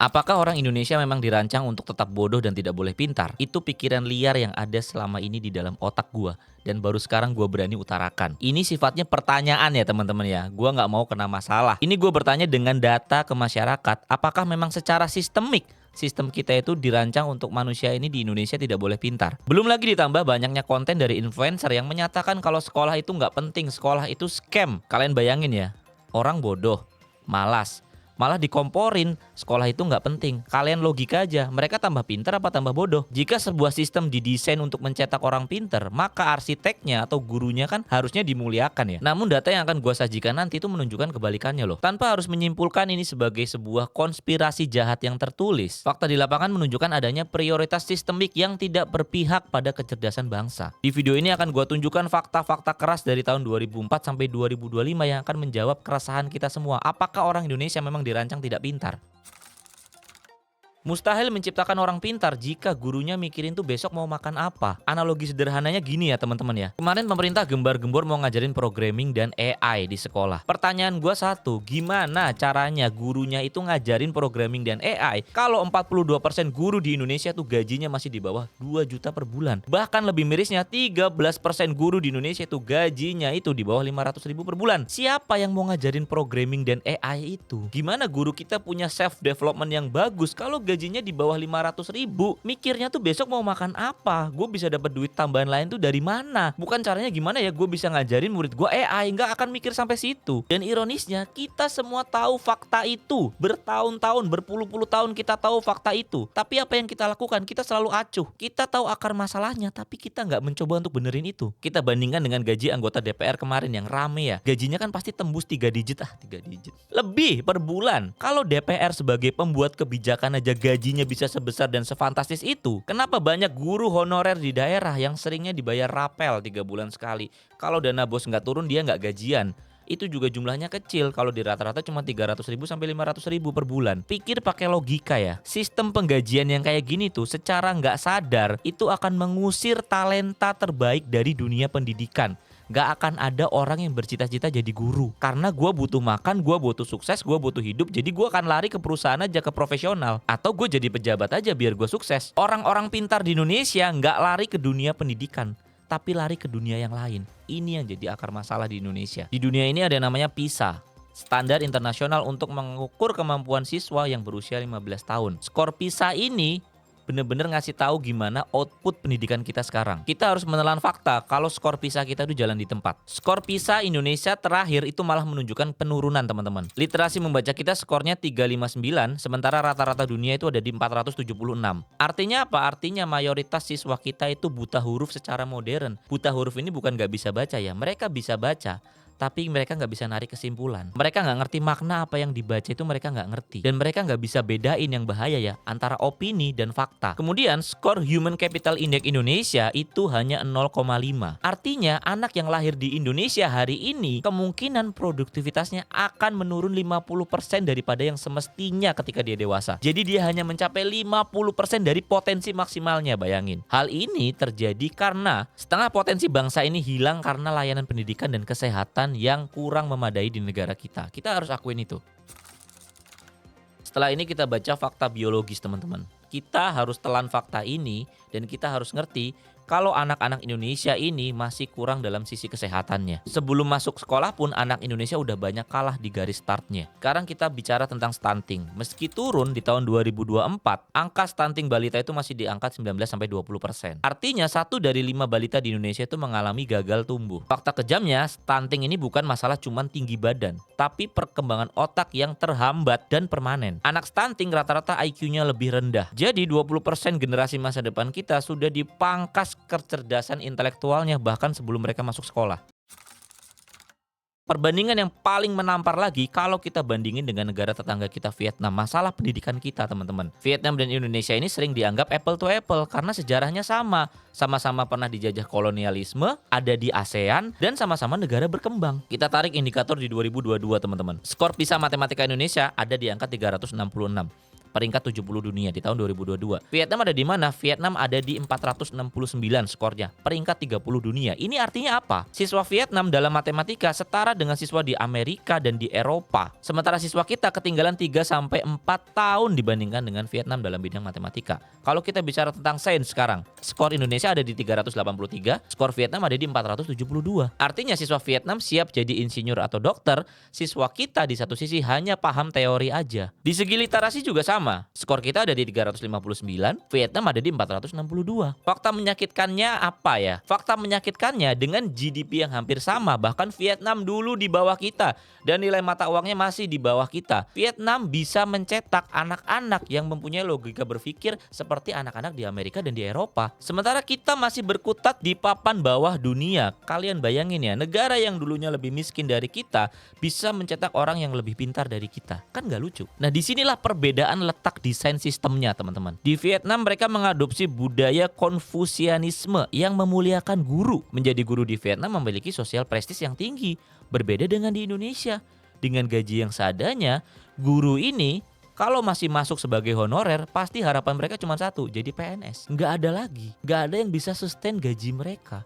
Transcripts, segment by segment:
Apakah orang Indonesia memang dirancang untuk tetap bodoh dan tidak boleh pintar? Itu pikiran liar yang ada selama ini di dalam otak gua. Dan baru sekarang gua berani utarakan. Ini sifatnya pertanyaan ya teman-teman ya. Gua nggak mau kena masalah. Ini gua bertanya dengan data ke masyarakat. Apakah memang secara sistemik sistem kita itu dirancang untuk manusia ini di Indonesia tidak boleh pintar? Belum lagi ditambah banyaknya konten dari influencer yang menyatakan kalau sekolah itu nggak penting, sekolah itu scam. Kalian bayangin ya, orang bodoh, malas, malah dikomporin sekolah itu nggak penting. Kalian logika aja, mereka tambah pinter apa tambah bodoh? Jika sebuah sistem didesain untuk mencetak orang pinter, maka arsiteknya atau gurunya kan harusnya dimuliakan ya. Namun data yang akan gua sajikan nanti itu menunjukkan kebalikannya loh. Tanpa harus menyimpulkan ini sebagai sebuah konspirasi jahat yang tertulis, fakta di lapangan menunjukkan adanya prioritas sistemik yang tidak berpihak pada kecerdasan bangsa. Di video ini akan gua tunjukkan fakta-fakta keras dari tahun 2004 sampai 2025 yang akan menjawab keresahan kita semua. Apakah orang Indonesia memang dirancang tidak pintar? Mustahil menciptakan orang pintar jika gurunya mikirin tuh besok mau makan apa. Analogi sederhananya gini ya teman-teman ya. Kemarin pemerintah gembar-gembor mau ngajarin programming dan AI di sekolah. Pertanyaan gua satu, gimana caranya gurunya itu ngajarin programming dan AI kalau 42% guru di Indonesia tuh gajinya masih di bawah 2 juta per bulan. Bahkan lebih mirisnya 13% guru di Indonesia itu gajinya itu di bawah 500 ribu per bulan. Siapa yang mau ngajarin programming dan AI itu? Gimana guru kita punya self development yang bagus kalau gajinya di bawah 500 ribu? Mikirnya tuh besok mau makan apa, gue bisa dapat duit tambahan lain tuh dari mana? Bukan caranya gimana ya gue bisa ngajarin murid gue AI, nggak akan mikir sampai situ. Dan ironisnya kita semua tahu fakta itu, bertahun-tahun, berpuluh-puluh tahun kita tahu fakta itu. Tapi apa yang kita lakukan? Kita selalu acuh. Kita tahu akar masalahnya, tapi kita nggak mencoba untuk benerin itu. Kita bandingkan dengan gaji anggota DPR kemarin yang rame ya, gajinya kan pasti tembus 3 digit, 3 digit lebih per bulan. Kalau DPR sebagai pembuat kebijakan aja gajinya bisa sebesar dan sefantastis itu, kenapa banyak guru honorer di daerah yang seringnya dibayar rapel 3 bulan sekali? Kalau dana bos nggak turun dia nggak gajian. Itu juga jumlahnya kecil, kalau di rata-rata cuma 300 ribu sampai 500 ribu per bulan. Pikir pakai logika ya, sistem penggajian yang kayak gini tuh secara nggak sadar itu akan mengusir talenta terbaik dari dunia pendidikan. Gak akan ada orang yang bercita-cita jadi guru. Karena gue butuh makan, gue butuh sukses, gue butuh hidup. Jadi gue akan lari ke perusahaan aja, ke profesional. Atau gue jadi pejabat aja biar gue sukses. Orang-orang pintar di Indonesia gak lari ke dunia pendidikan, tapi lari ke dunia yang lain. Ini yang jadi akar masalah di Indonesia. Di dunia ini ada yang namanya PISA, standar internasional untuk mengukur kemampuan siswa yang berusia 15 tahun. Skor PISA ini bener-bener ngasih tahu gimana output pendidikan kita sekarang. Kita harus menelan fakta kalau skor PISA kita itu jalan di tempat. Skor PISA Indonesia terakhir itu malah menunjukkan penurunan teman-teman. Literasi membaca kita skornya 359, sementara rata-rata dunia itu ada di 476. Artinya apa? Artinya mayoritas siswa kita itu buta huruf secara modern. Buta huruf ini bukan gak bisa baca ya, mereka bisa baca, tapi mereka nggak bisa narik kesimpulan. Mereka nggak ngerti makna apa yang dibaca itu, mereka nggak ngerti. Dan mereka nggak bisa bedain yang bahaya ya, antara opini dan fakta. Kemudian skor Human Capital Index Indonesia itu hanya 0,5. Artinya anak yang lahir di Indonesia hari ini kemungkinan produktivitasnya akan menurun 50% daripada yang semestinya ketika dia dewasa. Jadi dia hanya mencapai 50% dari potensi maksimalnya, bayangin. Hal ini terjadi karena setengah potensi bangsa ini hilang karena layanan pendidikan dan kesehatan yang kurang memadai di negara kita. Kita harus akuin itu. Setelah ini kita baca fakta biologis teman-teman. Kita harus telan fakta ini dan kita harus ngerti kalau anak-anak Indonesia ini masih kurang dalam sisi kesehatannya. Sebelum masuk sekolah pun anak Indonesia udah banyak kalah di garis startnya. Sekarang kita bicara tentang stunting. Meski turun di tahun 2024, angka stunting balita itu masih di angka 19-20%. Artinya 1 dari 5 balita di Indonesia itu mengalami gagal tumbuh. Fakta kejamnya, stunting ini bukan masalah cuman tinggi badan, tapi perkembangan otak yang terhambat dan permanen. Anak stunting rata-rata IQ-nya lebih rendah. Jadi 20% generasi masa depan kita sudah dipangkas kecerdasan intelektualnya bahkan sebelum mereka masuk sekolah. Perbandingan yang paling menampar lagi kalau kita bandingin dengan negara tetangga kita Vietnam, masalah pendidikan kita teman-teman. Vietnam dan Indonesia ini sering dianggap apple to apple karena sejarahnya sama. Sama-sama pernah dijajah kolonialisme, ada di ASEAN, dan sama-sama negara berkembang. Kita tarik indikator di 2022 teman-teman. Skor PISA Matematika Indonesia ada di angka 366. peringkat 70 dunia di tahun 2022. Vietnam ada di mana? Vietnam ada di 469 skornya, peringkat 30 dunia. Ini artinya apa? Siswa Vietnam dalam matematika setara dengan siswa di Amerika dan di Eropa. Sementara siswa kita ketinggalan 3-4 tahun dibandingkan dengan Vietnam dalam bidang matematika. Kalau kita bicara tentang sains sekarang, skor Indonesia ada di 383, skor Vietnam ada di 472. Artinya siswa Vietnam siap jadi insinyur atau dokter, siswa kita di satu sisi hanya paham teori aja. Di segi literasi juga sama. Skor kita ada di 359, Vietnam ada di 462. Fakta menyakitkannya apa ya? Fakta menyakitkannya dengan GDP yang hampir sama, bahkan Vietnam dulu di bawah kita dan nilai mata uangnya masih di bawah kita. Vietnam bisa mencetak anak-anak yang mempunyai logika berpikir seperti anak-anak di Amerika dan di Eropa. Sementara kita masih berkutat di papan bawah dunia. Kalian bayangin ya, negara yang dulunya lebih miskin dari kita bisa mencetak orang yang lebih pintar dari kita. Kan gak lucu? Nah, disinilah perbedaan letak desain sistemnya, teman-teman. Di Vietnam mereka mengadopsi budaya Konfusianisme yang memuliakan guru. Menjadi guru di Vietnam memiliki sosial prestis yang tinggi. Berbeda dengan di Indonesia. Dengan gaji yang seadanya, guru ini kalau masih masuk sebagai honorer, pasti harapan mereka cuma satu, jadi PNS. Nggak ada lagi. Nggak ada yang bisa sustain gaji mereka.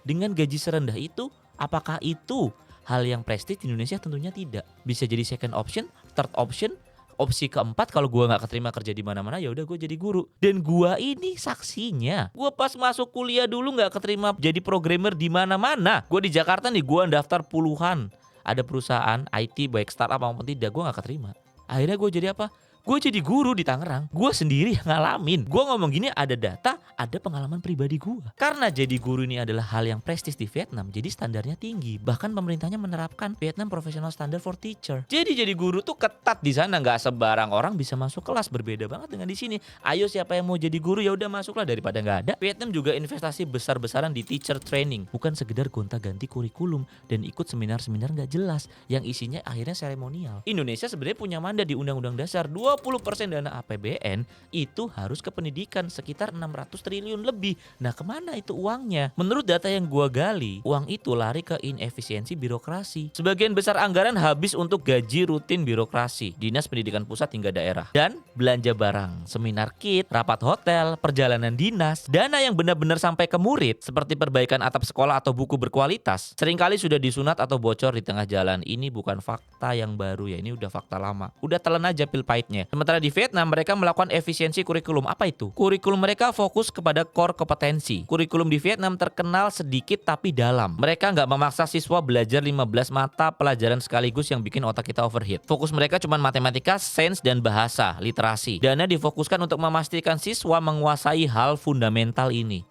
Dengan gaji serendah itu, apakah itu hal yang prestis di Indonesia? Tentunya tidak. Bisa jadi second option, third option, opsi keempat kalau gue nggak keterima kerja di mana-mana ya udah gue jadi guru. Dan gue ini saksinya. Gue pas masuk kuliah dulu nggak keterima jadi programmer di mana-mana. Gue di Jakarta nih gue daftar puluhan. Ada perusahaan IT baik startup maupun tidak, gue nggak keterima. Akhirnya gue jadi apa? Gue jadi guru di Tangerang. Gue sendiri yang ngalamin. Gue ngomong gini ada data, ada pengalaman pribadi gue. Karena jadi guru ini adalah hal yang prestis di Vietnam, jadi standarnya tinggi. Bahkan pemerintahnya menerapkan Vietnam Professional Standard for Teacher. Jadi guru tuh ketat di sana, nggak sebarang orang bisa masuk kelas. Berbeda banget dengan di sini. Ayo siapa yang mau jadi guru ya udah masuklah daripada nggak ada. Vietnam juga investasi besar-besaran di teacher training, bukan sekedar gonta-ganti kurikulum dan ikut seminar-seminar nggak jelas yang isinya akhirnya seremonial. Indonesia sebenarnya punya mandat di Undang-Undang Dasar 20% dana APBN itu harus ke pendidikan sekitar 600 triliun lebih. Nah kemana itu uangnya? Menurut data yang gua gali, uang itu lari ke inefisiensi birokrasi. Sebagian besar anggaran habis untuk gaji rutin birokrasi, dinas pendidikan pusat hingga daerah. Dan belanja barang, seminar kit, rapat hotel, perjalanan dinas. Dana yang benar-benar sampai ke murid, seperti perbaikan atap sekolah atau buku berkualitas, seringkali sudah disunat atau bocor di tengah jalan. Ini bukan fakta yang baru ya, ini udah fakta lama. Udah telan aja pil pahitnya. Sementara di Vietnam mereka melakukan efisiensi kurikulum. Apa itu? Kurikulum mereka fokus kepada core kompetensi. Kurikulum di Vietnam terkenal sedikit tapi dalam. Mereka nggak memaksa siswa belajar 15 mata pelajaran sekaligus yang bikin otak kita overheat. Fokus mereka cuma matematika, sains, dan bahasa, literasi. Dana difokuskan untuk memastikan siswa menguasai hal fundamental ini.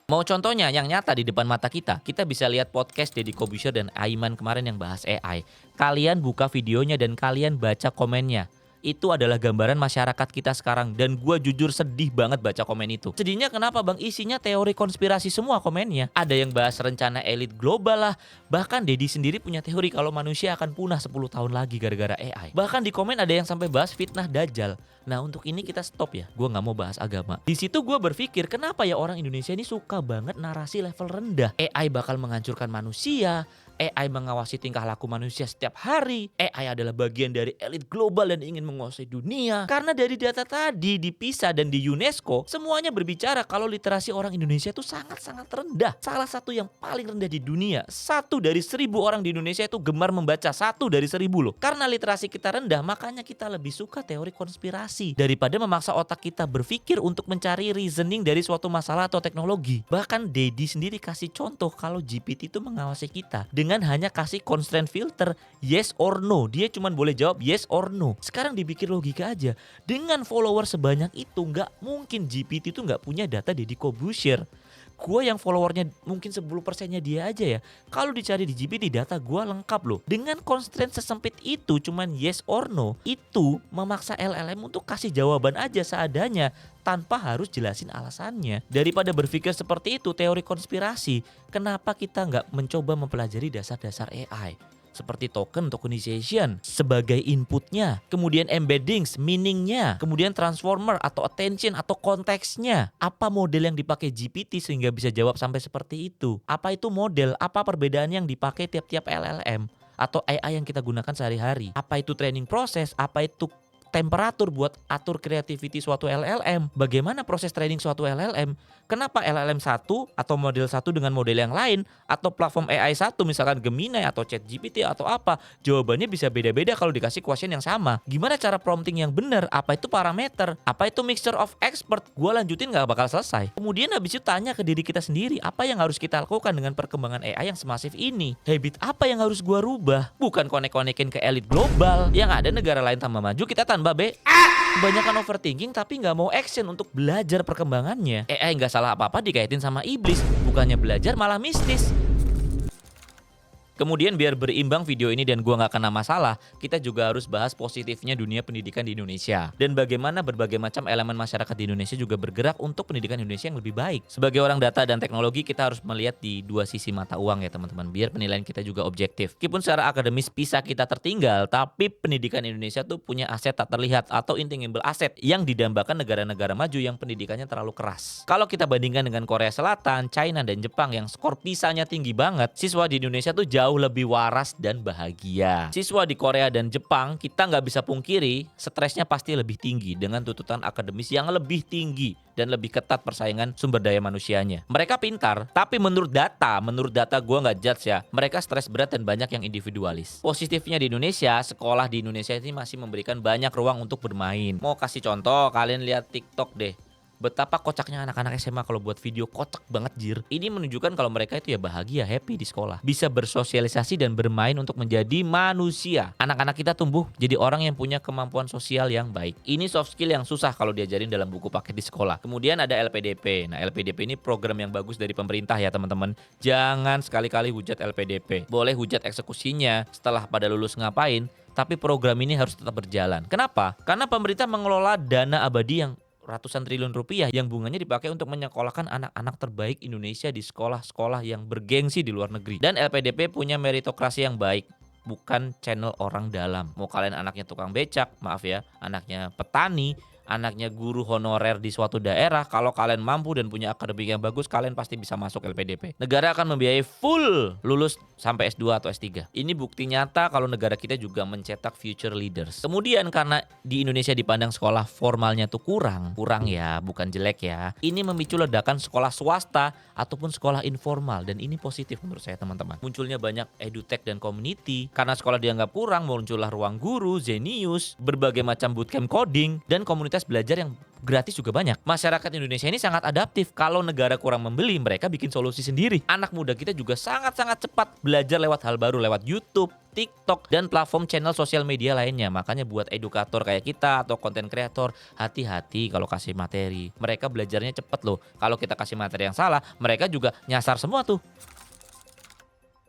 Mau contohnya yang nyata di depan mata kita bisa lihat podcast Deddy Corbuzier dan Aiman kemarin yang bahas AI. Kalian buka videonya dan kalian baca komennya. Itu adalah gambaran masyarakat kita sekarang. Dan gue jujur sedih banget baca komen itu. Sedihnya kenapa bang? Isinya teori konspirasi semua komennya. Ada yang bahas rencana elit global lah. Bahkan Deddy sendiri punya teori kalau manusia akan punah 10 tahun lagi gara-gara AI. Bahkan di komen ada yang sampai bahas fitnah Dajjal. Nah untuk ini kita stop ya. Gue gak mau bahas agama. Di situ gue berpikir kenapa ya orang Indonesia ini suka banget narasi level rendah. AI bakal menghancurkan manusia. AI mengawasi tingkah laku manusia setiap hari. AI adalah bagian dari elit global dan ingin menguasai dunia. Karena dari data tadi di PISA dan di UNESCO, semuanya berbicara kalau literasi orang Indonesia itu sangat-sangat rendah. Salah satu yang paling rendah di dunia. 1 dari 1000 orang di Indonesia itu gemar membaca. 1 dari 1000 loh. Karena literasi kita rendah, makanya kita lebih suka teori konspirasi daripada memaksa otak kita berpikir untuk mencari reasoning dari suatu masalah atau teknologi. Bahkan Deddy sendiri kasih contoh kalau GPT itu mengawasi kita dengan hanya kasih constraint filter yes or no. Dia cuma boleh jawab yes or no. Sekarang dipikir logika aja. Dengan follower sebanyak itu nggak mungkin GPT itu nggak punya data Deddy Corbuzier. Gue yang followernya mungkin 10%-nya dia aja ya. Kalau dicari di GPT data gue lengkap loh. Dengan constraint sesempit itu cuman yes or no, itu memaksa LLM untuk kasih jawaban aja seadanya tanpa harus jelasin alasannya. Daripada berpikir seperti itu teori konspirasi, kenapa kita nggak mencoba mempelajari dasar-dasar AI? Seperti tokenization sebagai inputnya, kemudian embeddings, meaningnya, kemudian transformer atau attention atau konteksnya. Apa model yang dipakai GPT sehingga bisa jawab sampai seperti itu? Apa itu model? Apa perbedaan yang dipakai tiap-tiap LLM atau AI yang kita gunakan sehari-hari? Apa itu training proses? Apa itu temperatur buat atur creativity suatu LLM. Bagaimana proses training suatu LLM? Kenapa LLM satu atau model satu dengan model yang lain atau platform AI satu misalkan Gemini atau ChatGPT atau apa, jawabannya bisa beda-beda kalau dikasih question yang sama. Gimana cara prompting yang benar? Apa itu parameter? Apa itu mixture of expert? Gua lanjutin nggak bakal selesai. Kemudian habis itu tanya ke diri kita sendiri, apa yang harus kita lakukan dengan perkembangan AI yang semasif ini? Habit apa yang harus gua rubah? Bukan konek-konekin ke elit global. Yang ada negara lain tambah maju, kita tambah Kebanyakan overthinking tapi nggak mau action untuk belajar perkembangannya. AI nggak salah apa-apa dikaitin sama iblis, bukannya belajar malah mistis. Kemudian biar berimbang video ini dan gua nggak kena masalah, kita juga harus bahas positifnya dunia pendidikan di Indonesia. Dan bagaimana berbagai macam elemen masyarakat di Indonesia juga bergerak untuk pendidikan Indonesia yang lebih baik. Sebagai orang data dan teknologi, kita harus melihat di dua sisi mata uang ya teman-teman, biar penilaian kita juga objektif. Meskipun secara akademis PISA kita tertinggal, tapi pendidikan Indonesia tuh punya aset tak terlihat atau intangible asset yang didambakan negara-negara maju yang pendidikannya terlalu keras. Kalau kita bandingkan dengan Korea Selatan, China, dan Jepang yang skor PISA-nya tinggi banget, siswa di Indonesia tuh jauh lebih waras dan bahagia. Siswa di Korea dan Jepang, kita nggak bisa pungkiri, stresnya pasti lebih tinggi dengan tuntutan akademis yang lebih tinggi dan lebih ketat persaingan sumber daya manusianya. Mereka pintar, tapi menurut data gue nggak judge ya, mereka stres berat dan banyak yang individualis. Positifnya di Indonesia, sekolah di Indonesia ini masih memberikan banyak ruang untuk bermain. Mau kasih contoh, kalian lihat TikTok deh. Betapa kocaknya anak-anak SMA kalau buat video, kocak banget jir. Ini menunjukkan kalau mereka itu ya bahagia, happy di sekolah. Bisa bersosialisasi dan bermain untuk menjadi manusia. Anak-anak kita tumbuh jadi orang yang punya kemampuan sosial yang baik. Ini soft skill yang susah kalau diajarin dalam buku paket di sekolah. Kemudian ada LPDP. Nah, LPDP ini program yang bagus dari pemerintah ya teman-teman. Jangan sekali-kali hujat LPDP. Boleh hujat eksekusinya setelah pada lulus ngapain, tapi program ini harus tetap berjalan. Kenapa? Karena pemerintah mengelola dana abadi yang ratusan triliun rupiah yang bunganya dipakai untuk menyekolahkan anak-anak terbaik Indonesia di sekolah-sekolah yang bergengsi di luar negeri. Dan LPDP punya meritokrasi yang baik, bukan channel orang dalam. Mau kalian anaknya tukang becak, maaf ya, anaknya petani, anaknya guru honorer di suatu daerah, kalau kalian mampu dan punya akademik yang bagus, kalian pasti bisa masuk LPDP. Negara akan membiayai full lulus sampai S2 atau S3. Ini bukti nyata kalau negara kita juga mencetak future leaders. Kemudian karena di Indonesia dipandang sekolah formalnya tuh kurang ya, bukan jelek ya. Ini memicu ledakan sekolah swasta ataupun sekolah informal, dan ini positif menurut saya teman-teman. Munculnya banyak edutech dan community. Karena sekolah dianggap kurang, muncullah ruang guru, Zenius, berbagai macam bootcamp coding, dan komunitas belajar yang gratis juga banyak. Masyarakat Indonesia ini sangat adaptif. Kalau negara kurang membeli, mereka bikin solusi sendiri. Anak muda kita juga sangat-sangat cepat belajar lewat hal baru, lewat YouTube, TikTok, dan platform channel sosial media lainnya. Makanya buat edukator kayak kita atau konten kreator, hati-hati kalau kasih materi. Mereka belajarnya cepet loh. Kalau kita kasih materi yang salah, mereka juga nyasar semua tuh.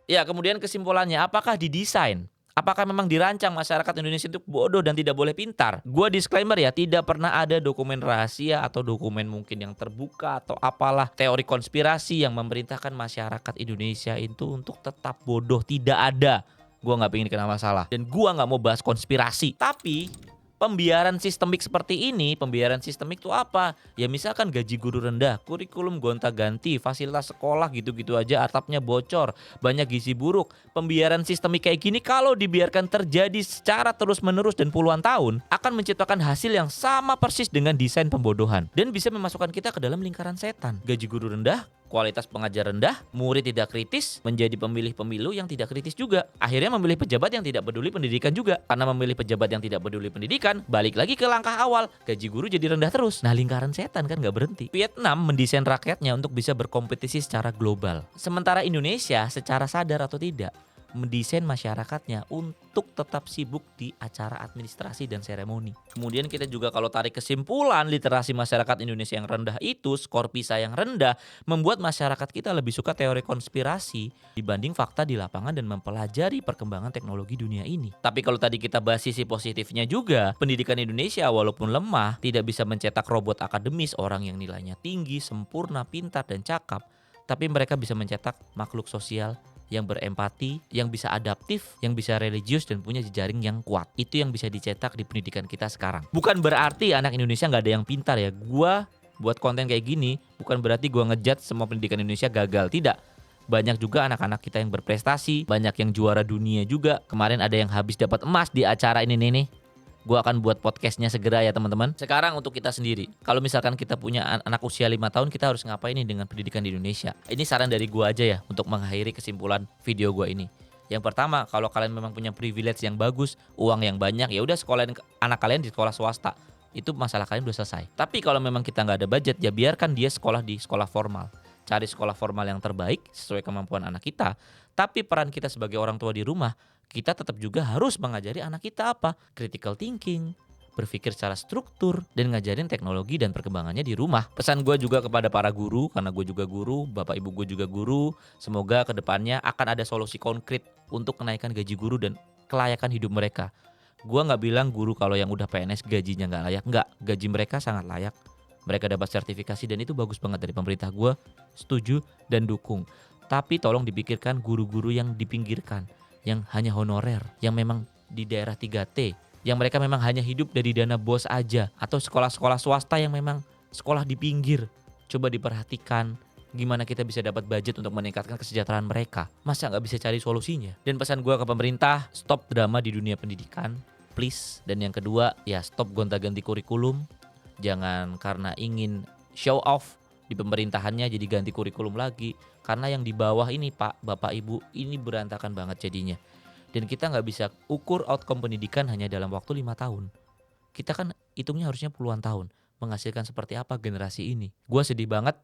Ya, kemudian kesimpulannya, apakah didesain? Apakah memang dirancang masyarakat Indonesia itu bodoh dan tidak boleh pintar? Gua disclaimer ya, tidak pernah ada dokumen rahasia atau dokumen mungkin yang terbuka atau apalah teori konspirasi yang memerintahkan masyarakat Indonesia itu untuk tetap bodoh. Tidak ada. Gua nggak pengen kena masalah dan gua nggak mau bahas konspirasi. Tapi pembiaran sistemik seperti ini, pembiaran sistemik itu apa? Ya misalkan gaji guru rendah, kurikulum gonta-ganti, fasilitas sekolah gitu-gitu aja atapnya bocor, banyak gizi buruk. Pembiaran sistemik kayak gini kalau dibiarkan terjadi secara terus-menerus dan puluhan tahun, akan menciptakan hasil yang sama persis dengan desain pembodohan. Dan bisa memasukkan kita ke dalam lingkaran setan. Gaji guru rendah, kualitas pengajar rendah, murid tidak kritis, menjadi pemilih pemilu yang tidak kritis juga. Akhirnya memilih pejabat yang tidak peduli pendidikan juga. Karena memilih pejabat yang tidak peduli pendidikan, balik lagi ke langkah awal, gaji guru jadi rendah terus. Nah, lingkaran setan kan gak berhenti. Vietnam mendesain rakyatnya untuk bisa berkompetisi secara global. Sementara Indonesia secara sadar atau tidak, mendesain masyarakatnya untuk tetap sibuk di acara administrasi dan seremoni. Kemudian kita juga kalau tarik kesimpulan, literasi masyarakat Indonesia yang rendah itu, skor PISA yang rendah, membuat masyarakat kita lebih suka teori konspirasi dibanding fakta di lapangan dan mempelajari perkembangan teknologi dunia ini. Tapi kalau tadi kita bahas sisi positifnya juga, pendidikan Indonesia walaupun lemah, tidak bisa mencetak robot akademis, orang yang nilainya tinggi, sempurna, pintar, dan cakap, tapi mereka bisa mencetak makhluk sosial yang berempati, yang bisa adaptif, yang bisa religius, dan punya jejaring yang kuat. Itu yang bisa dicetak di pendidikan kita sekarang. Bukan berarti anak Indonesia nggak ada yang pintar ya. Gua buat konten kayak gini bukan berarti gua ngejudge semua pendidikan Indonesia gagal. Tidak. Banyak juga anak-anak kita yang berprestasi, banyak yang juara dunia juga. Kemarin ada yang habis dapat emas di acara ini nih. Gue akan buat podcastnya segera ya teman-teman. Sekarang untuk kita sendiri, kalau misalkan kita punya anak usia 5 tahun, kita harus ngapain nih dengan pendidikan di Indonesia? Ini saran dari gue aja ya untuk mengakhiri kesimpulan video gue ini. Yang pertama, kalau kalian memang punya privilege yang bagus, uang yang banyak, ya udah sekolahin anak kalian di sekolah swasta. Itu masalah kalian udah selesai. Tapi kalau memang kita nggak ada budget, ya biarkan dia sekolah di sekolah formal. Cari sekolah formal yang terbaik sesuai kemampuan anak kita. Tapi peran kita sebagai orang tua di rumah, kita tetap juga harus mengajari anak kita apa? Critical thinking, berpikir secara struktur, dan ngajarin teknologi dan perkembangannya di rumah. Pesan gue juga kepada para guru, karena gue juga guru, bapak ibu gue juga guru. Semoga kedepannya akan ada solusi konkret untuk kenaikan gaji guru dan kelayakan hidup mereka. Gue gak bilang guru kalau yang udah PNS gajinya gak layak. Enggak, gaji mereka sangat layak. Mereka dapat sertifikasi dan itu bagus banget dari pemerintah. Gue setuju dan dukung. Tapi tolong dipikirkan guru-guru yang dipinggirkan, yang hanya honorer, yang memang di daerah 3T, yang mereka memang hanya hidup dari dana bos aja, atau sekolah-sekolah swasta yang memang sekolah di pinggir. Coba diperhatikan gimana kita bisa dapat budget untuk meningkatkan kesejahteraan mereka. Masa nggak bisa cari solusinya? Dan pesan gue ke pemerintah, stop drama di dunia pendidikan, please. Dan yang kedua, ya stop gonta-ganti kurikulum. Jangan karena ingin show off di pemerintahannya jadi ganti kurikulum lagi. Karena yang di bawah ini Pak, Bapak, Ibu, ini berantakan banget jadinya. Dan kita nggak bisa ukur outcome pendidikan hanya dalam waktu 5 tahun. Kita kan hitungnya harusnya puluhan tahun. Menghasilkan seperti apa generasi ini. Gue sedih banget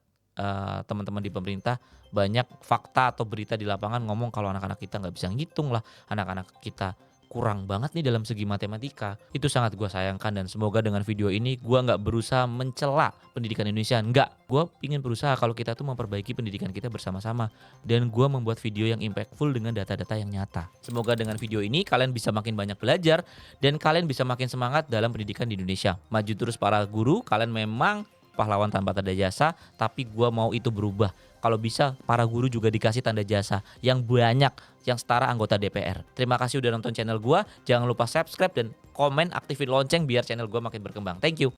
teman-teman di pemerintah banyak fakta atau berita di lapangan ngomong kalau anak-anak kita nggak bisa ngitung lah. Anak-anak kita kurang banget nih dalam segi matematika. Itu sangat gue sayangkan dan semoga dengan video ini gue nggak berusaha mencela pendidikan Indonesia. Enggak, gue ingin berusaha kalau kita tuh memperbaiki pendidikan kita bersama-sama. Dan gue membuat video yang impactful dengan data-data yang nyata. Semoga dengan video ini kalian bisa makin banyak belajar dan kalian bisa makin semangat dalam pendidikan di Indonesia. Maju terus para guru, kalian memang pahlawan tanpa tanda jasa, tapi gue mau itu berubah. Kalau bisa para guru juga dikasih tanda jasa yang banyak, yang setara anggota DPR. Terima kasih udah nonton channel gue. Jangan lupa subscribe dan komen, aktifin lonceng biar channel gue makin berkembang. Thank you.